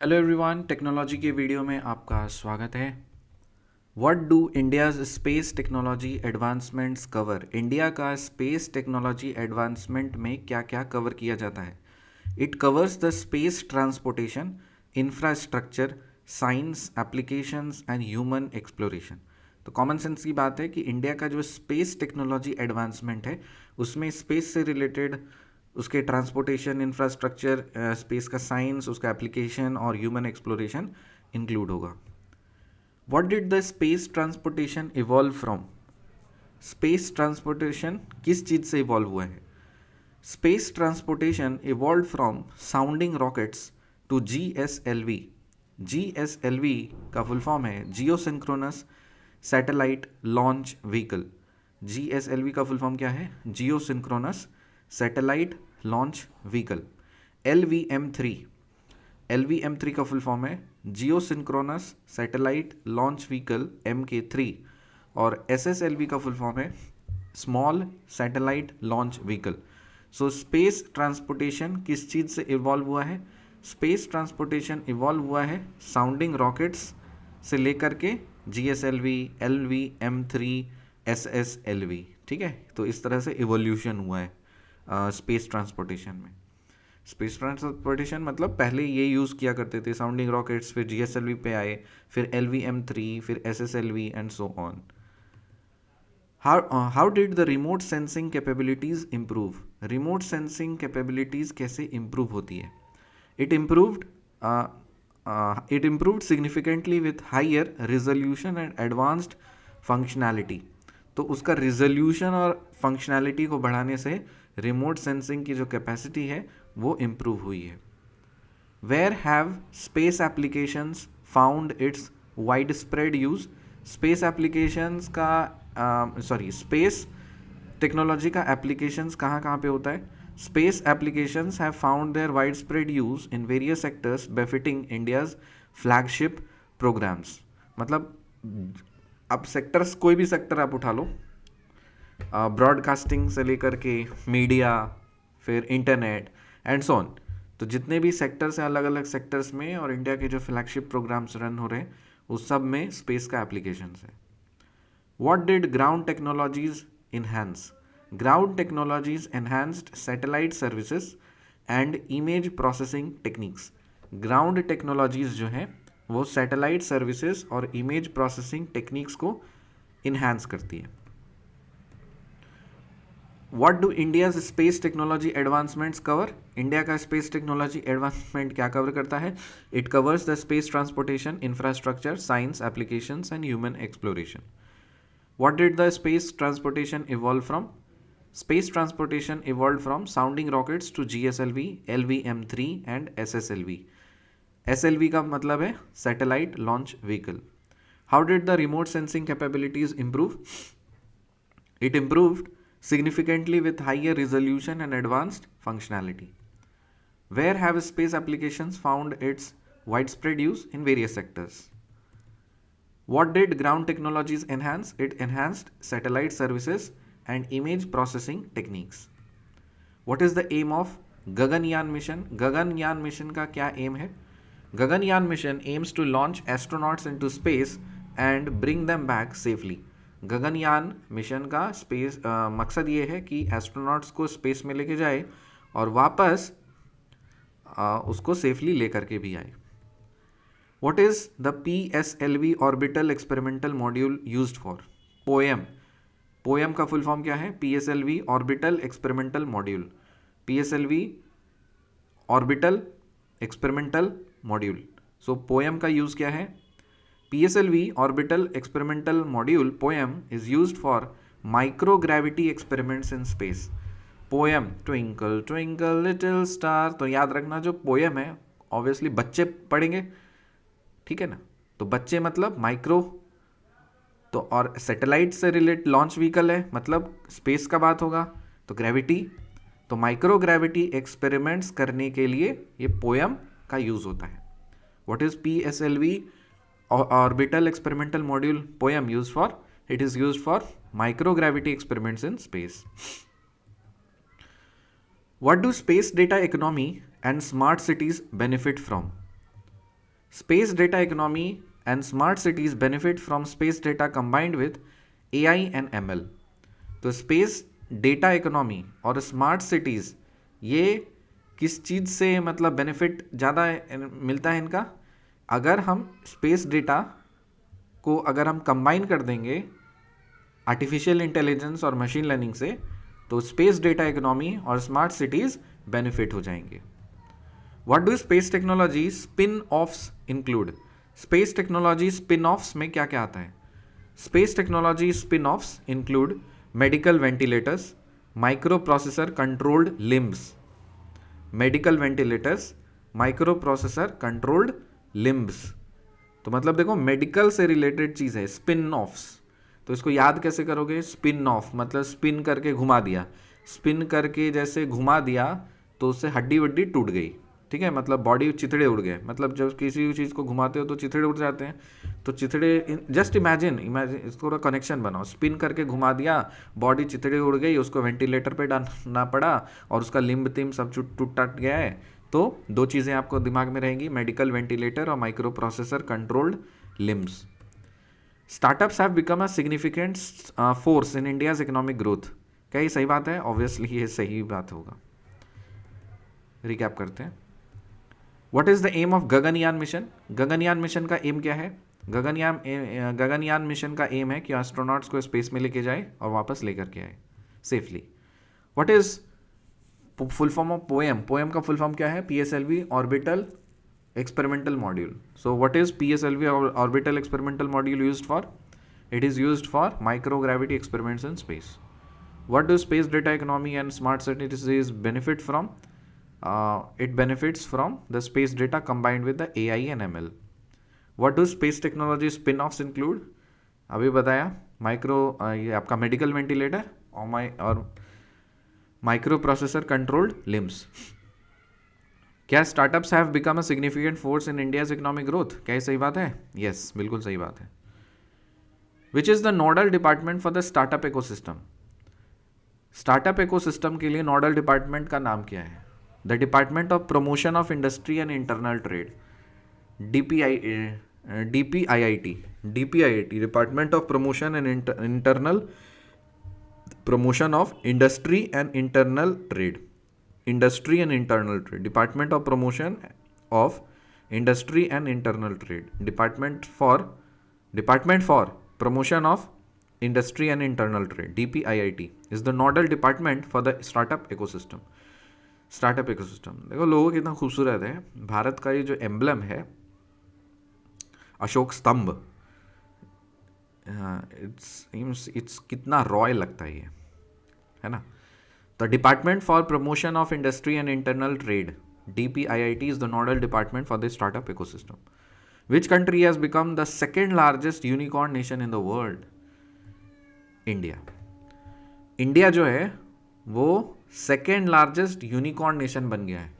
Hello everyone, technology के video में आपका स्वागत है। What do India's space technology advancements cover? India का स्पेस टेक्नोलॉजी एडवांसमेंट में क्या क्या कवर किया जाता है? It covers the space transportation, infrastructure, science, applications and human exploration. तो कॉमन सेंस की बात है कि इंडिया का जो स्पेस टेक्नोलॉजी एडवांसमेंट है उसमें स्पेस से रिलेटेड उसके ट्रांसपोर्टेशन, इंफ्रास्ट्रक्चर, स्पेस का साइंस, उसका एप्लीकेशन और ह्यूमन एक्सप्लोरेशन इंक्लूड होगा। What did the space transportation evolve from? Space transportation किस चीज़ से इवॉल्व हुआ है? Space transportation evolve from sounding rockets to GSLV। GSLV का फुल फॉर्म है geo synchronous satellite launch vehicle. GSLV का फुल फॉर्म क्या है? Geo synchronous satellite launch vehicle. LVM3, LVM3 का फुल फॉर्म है geo synchronous satellite launch vehicle MK3 और SSLV का full form है small satellite launch vehicle. So space transportation किस चीज़ से इवॉल्व हुआ है? स्पेस ट्रांसपोर्टेशन इवॉल्व हुआ है साउंडिंग रॉकेट्स से लेकर के GSLV, LVM3, SSLV। ठीक है, तो इस तरह से इवोल्यूशन हुआ है स्पेस ट्रांसपोर्टेशन में। स्पेस ट्रांसपोर्टेशन मतलब पहले ये यूज़ किया करते थे साउंडिंग रॉकेट्स, फिर GSLV पे आए, फिर LVM3, फिर SSLV and so on. How did the remote sensing capabilities improve? Remote sensing capabilities कैसे इम्प्रूव होती है? It improved it improved significantly with higher resolution and advanced functionality। तो उसका रिजोल्यूशन और फंक्शनैलिटी को बढ़ाने से रिमोट सेंसिंग की जो कैपेसिटी है वो इम्प्रूव हुई है। Where have space applications found its wide spread use? Space applications का स्पेस टेक्नोलॉजी का एप्लीकेशंस कहाँ कहाँ पे होता है? Space applications have found their wide spread use in various sectors befitting India's flagship programmes. मतलब अब सेक्टर्स, कोई भी सेक्टर आप उठा लो, ब्रॉडकास्टिंग से लेकर के मीडिया, फिर इंटरनेट एंड सो ऑन। तो जितने भी सेक्टर्स हैं अलग अलग सेक्टर्स में, और इंडिया के जो फ्लैगशिप प्रोग्राम्स रन हो रहे हैं उस सब में स्पेस का एप्लीकेशंस है। What did ground technologies enhance? Ground technologies enhanced satellite services and image processing techniques। Ground technologies जो हैं वो सैटेलाइट सर्विसेज और इमेज प्रोसेसिंग टेक्निक्स को इन्हांस करती है। What do India's space technology advancements cover? India का space technology advancement क्या cover करता है? It covers the space transportation, infrastructure, science, applications and human exploration. What did the space transportation evolve from? Space transportation evolved from sounding rockets to GSLV, LVM3 and SSLV। SLV का मतलब है Satellite Launch Vehicle। How did the remote sensing capabilities improve? It improved significantly with higher resolution and advanced functionality। Where have space applications found its widespread use? In various sectors। What did ground technologies enhance? It enhanced satellite services and image processing techniques। What is the aim of Gaganyaan mission? Gaganyaan mission का क्या aim है? Gaganyaan mission aims to launch astronauts into space and bring them back safely। Gaganyaan mission का space मकसद ये है कि astronauts को space में लेके जाए और वापस उसको सेफली लेकर के भी आए। What is the PSLV orbital experimental module used for? POEM। POEM का फुल फॉर्म क्या है? PSLV orbital experimental module। PSLV orbital experimental module। So POEM का यूज़ क्या है? PSLV orbital experimental module POEM is used for microgravity experiments in space। Poem twinkle twinkle little star, तो याद रखना जो पोएम है ऑब्वियसली बच्चे पढ़ेंगे, ठीक है ना? तो बच्चे मतलब माइक्रो, तो और सैटेलाइट से रिलेट लॉन्च व्हीकल है मतलब स्पेस का बात होगा, तो ग्रेविटी, तो माइक्रो ग्रेविटी एक्सपेरिमेंट्स करने के लिए ये पोएम का यूज़ होता है। What is PSLV orbital experimental module poem use for? It is use for micro gravity experiments in space. What do space data economy and smart cities benefit from? Space data economy and smart cities benefit from space data combined with AI and ML। तो space data economy और smart cities ये किस चीज़ से मतलब benefit ज़्यादा मिलता है इनका? अगर हम स्पेस डेटा को अगर हम कंबाइन कर देंगे आर्टिफिशियल इंटेलिजेंस और मशीन लर्निंग से, तो स्पेस डेटा इकोनॉमी और स्मार्ट सिटीज़ बेनिफिट हो जाएंगे। What do space technology spin offs include? Space technology spin offs में क्या क्या आता है? Space technology spin offs include medical ventilators, micro processor controlled limbs, medical ventilators, micro processor controlled limbs. तो मतलब देखो मेडिकल से रिलेटेड चीज़ है स्पिन ऑफ्स। तो इसको याद कैसे करोगे? स्पिन ऑफ मतलब स्पिन करके घुमा दिया, स्पिन करके जैसे घुमा दिया तो उससे हड्डी वड्डी टूट गई, ठीक है, मतलब बॉडी चिथड़े उड़ गए। मतलब जब किसी भी चीज़ को घुमाते हो तो चिथड़े उड़ जाते हैं, तो चिथड़े जस्ट इमेजिन थोड़ा कनेक्शन बनाओ, स्पिन करके घुमा दिया, बॉडी चिथड़े उड़ गई, उसको वेंटिलेटर पे डालना पड़ा और उसका लिम्ब तिम्ब सब टूट टाट गया है। तो दो चीज़ें आपको दिमाग में रहेंगी, मेडिकल वेंटिलेटर और micro processor controlled limbs. Startups have become a significant force in India's economic growth. क्या ये सही बात है? ऑब्वियसली ये सही बात होगा। रिकैप करते हैं। What is the aim of Gaganyaan mission? Gaganyaan mission का एम क्या है? गगनयान मिशन का एम है कि एस्ट्रोनॉट्स को स्पेस में लेके जाए और वापस लेकर के आए safely. What is full form of poem? Poem का फुल फॉर्म क्या है? PSLV orbital experimental module. So what is PSLV orbital experimental module used for? It is used for microgravity experiments in space. What do space data economy and smart cities benefit from? It benefits from the space data combined with the AI and ML. What do space technology spin-offs include? अभी बताया ये आपका medical ventilator और micro processor controlled limbs. क्या startups have become a significant force in India's economic growth? क्या ये सही बात है? यस, बिल्कुल सही बात है। Which is the nodal department for the startup ecosystem? Startup ecosystem के लिए नोडल डिपार्टमेंट का नाम क्या है? The Department of Promotion of Industry and Internal Trade, DPIIT, Department of Promotion and Internal Promotion of Industry and Internal Trade, Industry and Internal Trade, Department of Promotion of Industry and Internal Trade, Department for Promotion of Industry and Internal Trade, DPIIT is the nodal department for the startup ecosystem. Startup ecosystem देखो लोगों कितना खूबसूरत है। भारत का ये जो emblem है अशोक स्तंभ, इट्स कितना रॉयल लगता है ये, है ना। तो department for promotion of industry and internal trade DPIIT is the nodal department for the startup ecosystem. Which country has become the second largest unicorn nation in the world? India. India जो है वो second largest unicorn nation बन गया है।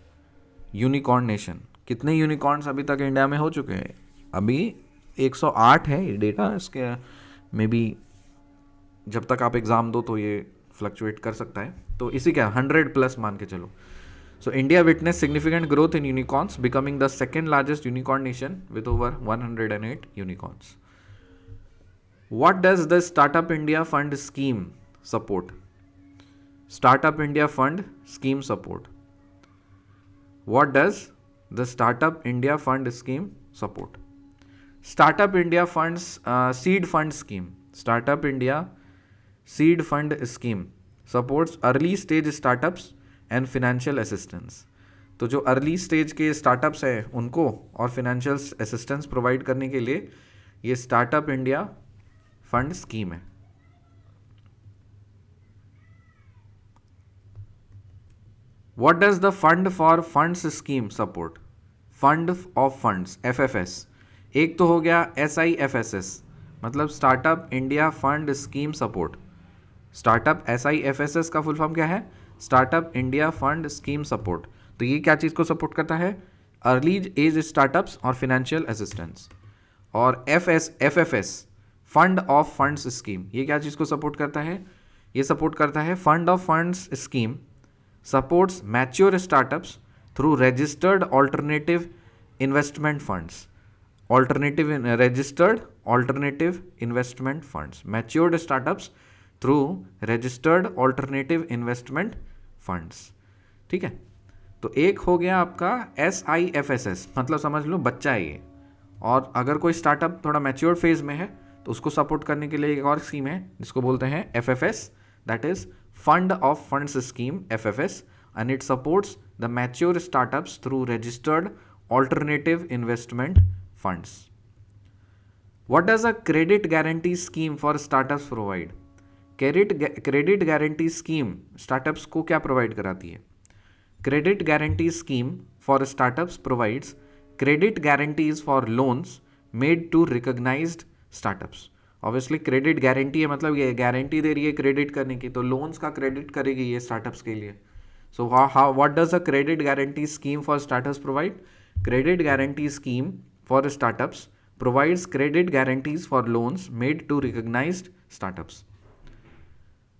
Unicorn nation, कितने unicorns अभी तक India में हो चुके हैं? अभी 108 है ये डेटा, इसके मे बी जब तक आप एग्ज़ाम दो तो ये फ्लक्चुएट कर सकता है, तो इसी क्या 100 प्लस मान के चलो। So India witness significant growth in unicorns, becoming the second largest unicorn nation with over 108 unicorns. What does the startup India fund scheme support? Startup India Fund Scheme support. What does the Startup India Fund Scheme support? Startup India Funds Seed Fund Scheme. Startup India Seed Fund Scheme supports early stage startups and financial assistance. तो जो early stage के startups हैं उनको और financial assistance provide करने के लिए ये स्टार्टअप इंडिया फंड स्कीम है। What does the Fund for Funds Scheme support? Fund of Funds FFS। एक तो हो गया SIFSS मतलब startup India fund scheme support. Startup SIFSS का फुल फॉर्म क्या है? Startup India fund scheme support. तो ये क्या चीज़ को सपोर्ट करता है? अर्ली एज स्टार्टअप्स और फिनेंशियल असिस्टेंस। और FFS fund of funds scheme, ये क्या चीज़ को सपोर्ट करता है? ये सपोर्ट करता है fund of funds scheme supports mature startups through registered alternative investment funds। Alternative registered alternative investment funds, matured startups through registered alternative investment funds. ठीक है, तो एक हो गया आपका SIFSS, मतलब समझ लो बच्चा है ये। और अगर कोई स्टार्टअप थोड़ा मैच्योर फेज में है तो उसको सपोर्ट करने के लिए एक और स्कीम है जिसको बोलते हैं FFS, that is fund of funds scheme FFS, and it supports the mature startups through registered alternative investment funds. What does a credit guarantee scheme for startups provide? Credit guarantee scheme startups को क्या provide कराती है? Credit guarantee scheme for startups provides credit guarantees for loans made to recognised startups. Obviously credit guarantee है, मतलब ये guarantee दे रही है credit करने की, तो लोन्स का क्रेडिट करेगी ये स्टार्टअप्स के लिए। So what does a credit guarantee scheme for startups provide? Credit guarantee scheme for startups provides credit guarantees for loans made to recognized startups.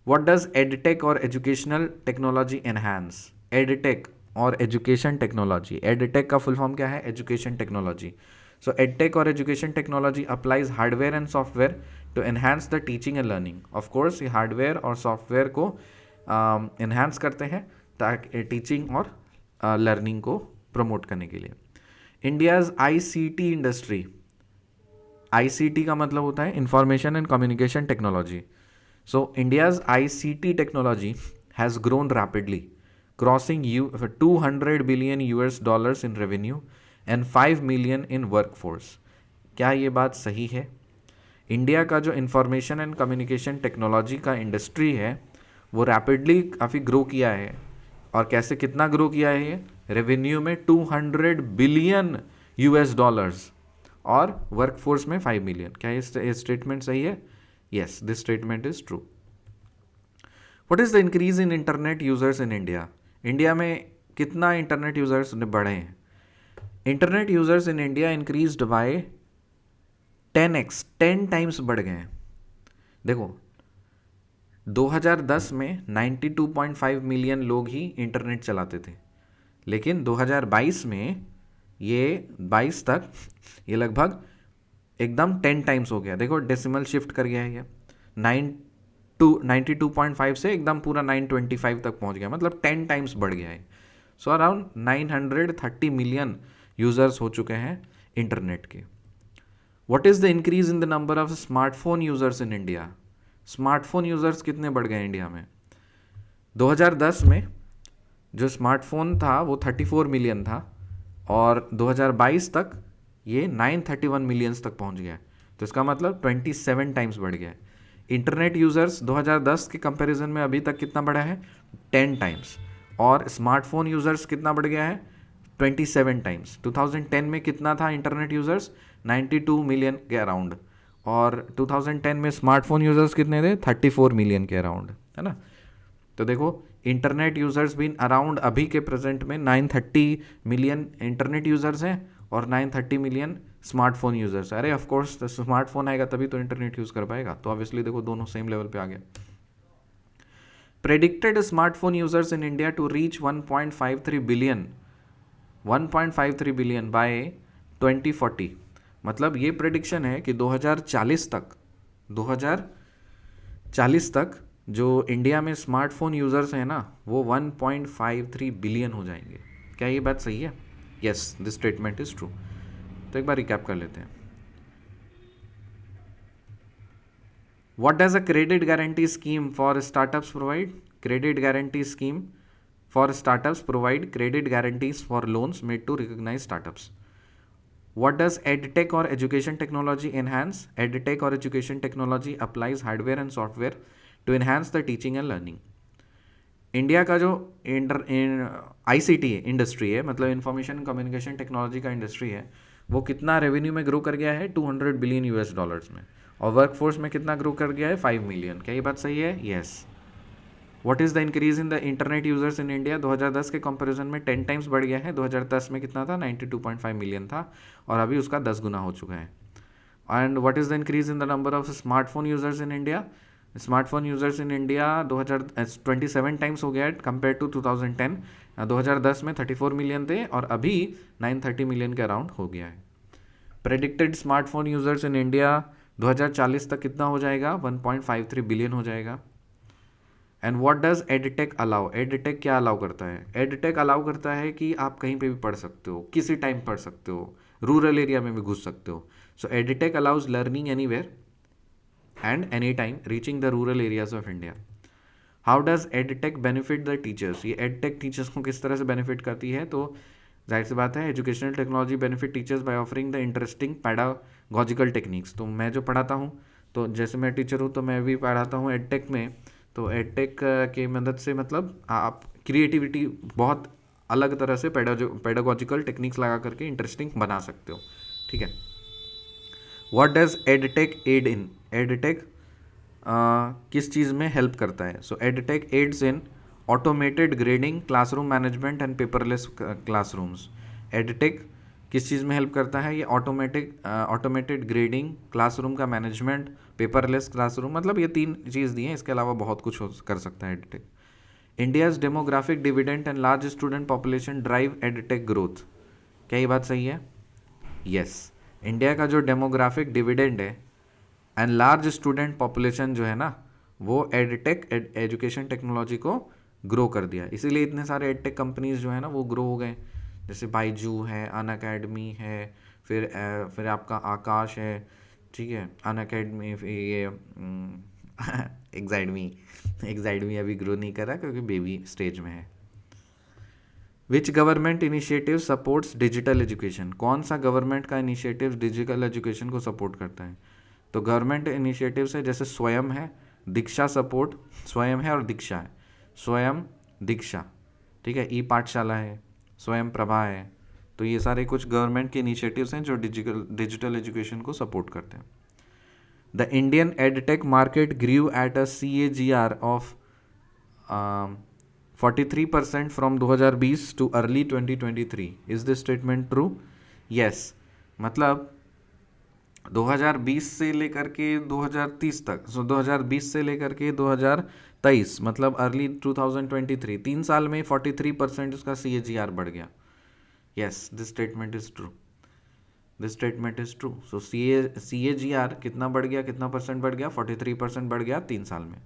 What does EdTech or educational technology enhance? EdTech और education technology, EdTech का full form क्या है? Education technology. So EdTech और education technology applies hardware and software to enhance the teaching and learning. Of course ये hardware और software को enhance करते हैं ताकि teaching और learning को promote करने के लिए। India's ICT industry, ICT का मतलब होता है information and communication technology. So India's ICT technology has grown rapidly, crossing $200 billion in revenue and 5 million in workforce. क्या ये बात सही है? इंडिया का जो इंफॉर्मेशन एंड कम्युनिकेशन टेक्नोलॉजी का इंडस्ट्री है वो रैपिडली काफ़ी ग्रो किया है। और कैसे, कितना ग्रो किया है ये? रेवेन्यू में $200 billion और वर्कफोर्स में 5 million। क्या ये स्टेटमेंट सही है? Yes, this statement is true. What is the increase in internet users in India? India में कितना इंटरनेट यूजर्स बढ़े हैं? Internet users in India increased by 10x, 10 times बढ़ गए हैं। देखो 2010 में 92.5 मिलियन लोग ही इंटरनेट चलाते थे, लेकिन 2022 में ये 22 तक ये लगभग एकदम 10 टाइम्स हो गया। देखो डेसिमल शिफ्ट कर गया है ये, 92.5 से एकदम पूरा 925 तक पहुंच गया, मतलब 10 टाइम्स बढ़ गया है। सो अराउंड 930 मिलियन यूज़र्स हो चुके हैं इंटरनेट के। What is the increase in the number of smartphone users in India? Smartphone users कितने बढ़ गए इंडिया में? 2010 में जो स्मार्टफोन था वो 34 मिलियन था और 2022 तक ये 931 मिलियंस तक पहुंच गया है। तो इसका मतलब 27 टाइम्स बढ़ गया है। इंटरनेट यूज़र्स 2010 के कंपैरिजन में अभी तक कितना बढ़ा है? 10 टाइम्स। और स्मार्टफोन यूज़र्स कितना बढ़ गया है? 27 टाइम्स। 2010 में कितना था इंटरनेट यूज़र्स? 92 मिलियन के अराउंड। और 2010 में स्मार्टफोन यूज़र्स कितने थे? 34 मिलियन के अराउंड, है ना। तो देखो इंटरनेट यूज़र्स भी अराउंड अभी के प्रेजेंट में 930 मिलियन इंटरनेट यूज़र्स हैं और 930 मिलियन स्मार्टफोन यूज़र्स। अरे ऑफ कोर्स स्मार्टफोन आएगा तभी तो इंटरनेट यूज़ कर पाएगा, तो ऑब्वियसली देखो दोनों सेम लेवल पे आ गया। Predicted smartphone users in India to reach 1.53 billion by 2040। मतलब ये प्रेडिक्शन है कि 2040 तक जो इंडिया में स्मार्टफोन यूज़र्स हैं ना वो 1.53 बिलियन हो जाएंगे। क्या ये बात सही है? Yes, this statement is true. तो एक बार रिकैप कर लेते हैं। What does a credit guarantee scheme for startups provide? Credit guarantee scheme for startups provide credit guarantees for loans made to recognise startups. What does EdTech or education technology enhance? EdTech or education technology applies hardware and software to enhance the teaching and learning. India का जो ICT industry है, मतलब information communication technology का industry है, वो कितना revenue में grow कर गया है? $200 बिलियन में। और वर्कफोर्स में कितना ग्रो कर गया है? 5 मिलियन। क्या ये बात सही है? Yes. What is the increase in the internet users in India? 2010 के कंपैरिजन में 10 टाइम्स बढ़ गया है। 2010 में कितना था? 92.5 मिलियन था और अभी उसका 10 गुना हो चुका है। And what is the increase in the number of smartphone users in India? Smartphone users in India 27 times हो गया है कंपेयर टू 2010। 2010 में 34 मिलियन थे और अभी 930 मिलियन के अराउंड हो गया है। Predicted smartphone users in India 2040 तक कितना हो जाएगा? 1.53 बिलियन हो जाएगा। And what does edtech allow? Edtech क्या अलाउ करता है? एडटेक अलाउ करता है कि आप कहीं पे भी पढ़ सकते हो, किसी टाइम पढ़ सकते हो, रूरल एरिया में भी घुस सकते हो। So edtech allows learning anywhere and any time reaching the rural areas of India. How does edtech benefit the teachers? ये एडटेक टीचर्स को किस तरह से बेनिफिट करती है? तो जाहिर सी बात है, educational technology benefit teachers by offering the interesting पैडागॉजिकल techniques. तो मैं जो पढ़ाता हूँ, तो जैसे मैं टीचर हूँ तो मैं भी पढ़ाता हूँ एडटेक में, तो एडटेक के मदद से मतलब आप क्रिएटिविटी बहुत अलग तरह से पैडागॉजिकल टेक्निक्स लगा करके इंटरेस्टिंग बना सकते हो। ठीक है। What does edtech aid in? Edtech किस चीज़ में हेल्प करता है? So edtech aids in automated grading, classroom management and paperless classrooms. Edtech किस चीज़ में हेल्प करता है? ये ऑटोमेटेड ग्रेडिंग, क्लासरूम का मैनेजमेंट, पेपरलेस क्लासरूम, मतलब ये 3 चीज़ दी हैं। इसके अलावा बहुत कुछ कर सकता है edtech. India's demographic dividend and large student population drive edtech growth. क्या ये बात सही है? यस। इंडिया का जो डेमोग्राफिक डिविडेंड है एंड लार्ज स्टूडेंट पॉपुलेशन जो है ना, वो एडटेक एजुकेशन टेक्नोलॉजी को ग्रो कर दिया। इसीलिए इतने सारे एडटेक कंपनीज जो है ना वो ग्रो हो गए। जैसे बाइजू है, अनअकैडमी है, फिर आपका आकाश है, ठीक है, अनअकैडमी, ये एग्जाइडमी अभी ग्रो नहीं कर रहा क्योंकि बेबी स्टेज में है। Which government initiative supports digital education? कौन सा गवर्नमेंट का इनिशिएटिव डिजिटल एजुकेशन को सपोर्ट करता है? तो गवर्नमेंट इनिशिएटिव्स है जैसे स्वयं है, दीक्षा सपोर्ट, स्वयं है और दीक्षा है। स्वयं, दीक्षा, ठीक है, ई पाठशाला है, स्वयं प्रभा है। तो ये सारे कुछ गवर्नमेंट के इनिशिएटिव्स हैं जो डिजिटल एजुकेशन को सपोर्ट करते हैं। The Indian edtech market grew at a CAGR of 43% from 2020 to early 2023। Is this statement true? Yes. मतलब 2020 से लेकर के 2030 तक, 2020 से लेकर के 2023, मतलब अर्ली 2023, 3 साल में 43% उसका CAGR बढ़ गया। Yes, this statement is true. This statement is true. So CAGR कितना बढ़ गया, कितना परसेंट बढ़ गया? 43% बढ़ गया 3 साल में।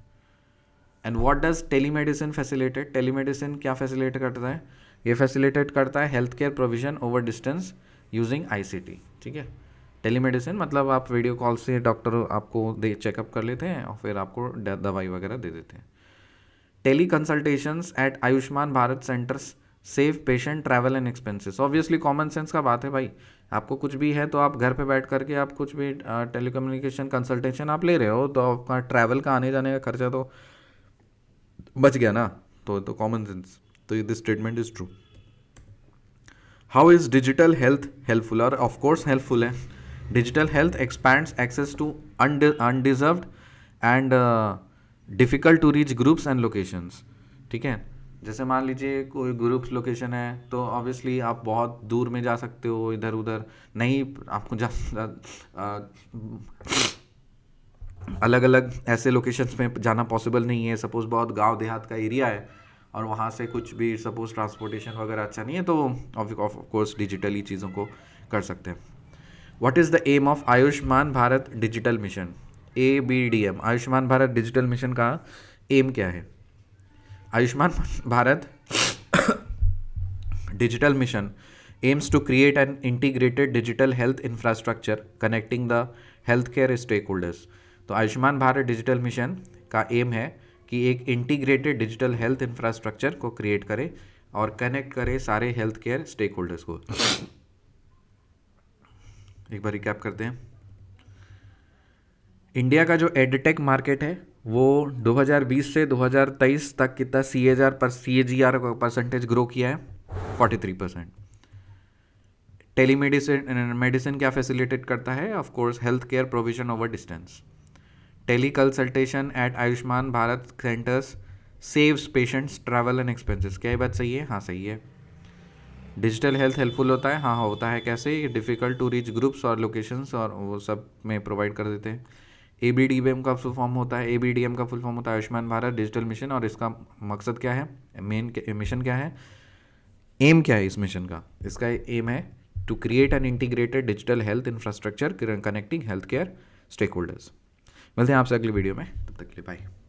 And what does telemedicine facilitate? Telemedicine क्या फैसिलिटेट करता है? ये फैसिलिटेट करता है health care provision over distance using ICT। ठीक है। टेलीमेडिसिन मतलब आप वीडियो कॉल से डॉक्टर आपको चेकअप कर लेते हैं और फिर आपको दवाई वगैरह दे देते हैं। Tele consultations at Ayushman Bharat centres save patient travel and expenses. Obviously common sense का बात है भाई, आपको कुछ भी है तो आप घर पे बैठ करके आप कुछ भी टेलीकम्युनिकेशन कंसल्टेशन आप ले रहे हो, तो आपका ट्रैवल का आने जाने का खर्चा तो बच गया ना। तो कॉमन सेंस। तो this statement is true. How is digital health helpful? और ऑफकोर्स हेल्पफुल है। Digital health expands access to undeserved and difficult to reach groups and locations. ठीक है। जैसे मान लीजिए कोई ग्रुप्स लोकेशन है तो ऑब्वियसली आप बहुत दूर में जा सकते हो, इधर उधर नहीं, आपको अलग अलग ऐसे लोकेशंस में जाना पॉसिबल नहीं है। सपोज़ बहुत गांव देहात का एरिया है और वहाँ से कुछ भी सपोज़ ट्रांसपोर्टेशन वगैरह अच्छा नहीं है, तो ऑफ कोर्स डिजिटली चीज़ों को कर सकते हैं। What is the aim of Ayushman Bharat digital mission? ABDM, Ayushman Bharat digital mission का एम क्या है? Ayushman Bharat digital mission aims to create an integrated digital health infrastructure connecting the healthcare stakeholders। तो आयुष्मान भारत डिजिटल मिशन का एम है कि एक इंटीग्रेटेड डिजिटल हेल्थ इंफ्रास्ट्रक्चर को create करे और कनेक्ट करे सारे हेल्थ केयर स्टेक होल्डर्स को। एक बार रिकैप करते हैं। इंडिया का जो एडटेक मार्केट है वो 2020 से 2023 तक कितना CAGR परसेंटेज ग्रो किया है? 43%। टेलीमेडिसिन क्या फैसिलिटेट करता है? Of course health care provision over distance. Tele consultation at Ayushman Bharat centres saves patients travel and expenses. क्या ये बात सही है? हाँ सही है। डिजिटल हेल्थ हेल्पफुल होता है? हाँ होता है। कैसे? डिफ़िकल्ट टू रीच ग्रुप्स और लोकेशंस और वो सब में प्रोवाइड कर देते हैं। ABDM का फुल फॉर्म होता है, ABDM का फुल फॉर्म होता है आयुष्मान भारत डिजिटल मिशन। और इसका मकसद क्या है? मेन मिशन क्या है? एम क्या है इस मिशन का? इसका एम है to create an integrated digital health infrastructure connecting healthcare stakeholders. मिलते हैं आपसे अगली वीडियो में, तब तक के लिए बाय.